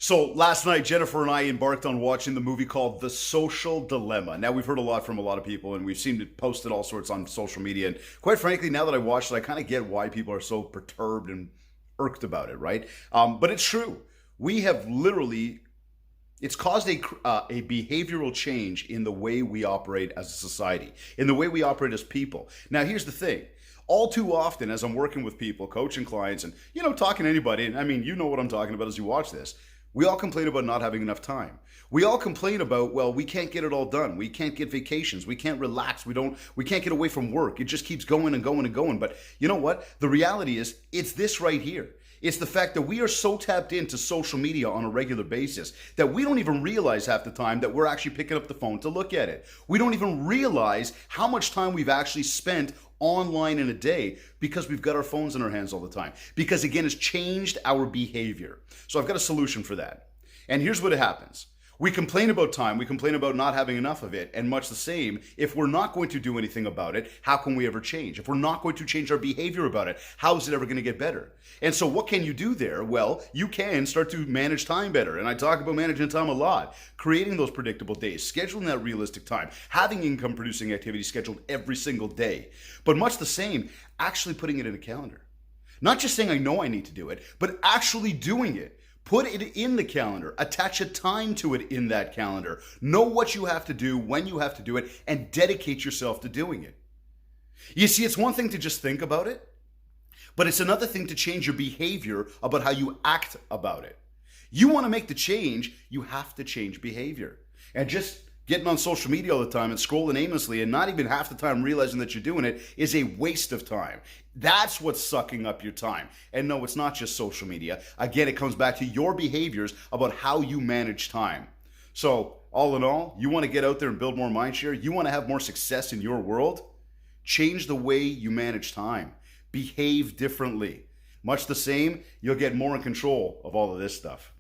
So last night, Jennifer and I embarked on watching the movie called The Social Dilemma. Now, we've heard a lot from a lot of people, and we've seen it posted all sorts on social media. And quite frankly, now that I watched it, I kind of get why people are so perturbed and irked about it, right? But it's true. We have literally, it's caused a behavioral change in the way we operate as a society, in the way we operate as people. Now, here's the thing. All too often, as I'm working with people, coaching clients, and, talking to anybody, and I mean, you know what I'm talking about as you watch this, we all complain about not having enough time. We all complain about, well, we can't get it all done. We can't get vacations. We can't relax. We can't get away from work. It just keeps going and going and going. But you know what? The reality is, it's this right here. It's the fact that we are so tapped into social media on a regular basis that we don't even realize half the time that we're actually picking up the phone to look at it. We don't even realize how much time we've actually spent online in a day because we've got our phones in our hands all the time. Because again, it's changed our behavior. So I've got a solution for that. And here's what happens. We complain about time, we complain about not having enough of it, and much the same, if we're not going to do anything about it, how can we ever change? If we're not going to change our behavior about it, how is it ever going to get better? And so what can you do there? Well, you can start to manage time better. And I talk about managing time a lot, creating those predictable days, scheduling that realistic time, having income producing activities scheduled every single day. But much the same, actually putting it in a calendar. Not just saying I know I need to do it, but actually doing it. Put it in the calendar. Attach a time to it in that calendar. Know what you have to do, when you have to do it, and dedicate yourself to doing it. You see, it's one thing to just think about it, but it's another thing to change your behavior about how you act about it. You want to make the change, you have to change behavior. And just getting on social media all the time and scrolling aimlessly and not even half the time realizing that you're doing it is a waste of time. That's what's sucking up your time. And no, it's not just social media. Again, it comes back to your behaviors about how you manage time. So all in all, you want to get out there and build more mindshare? You want to have more success in your world? Change the way you manage time. Behave differently. Much the same, you'll get more in control of all of this stuff.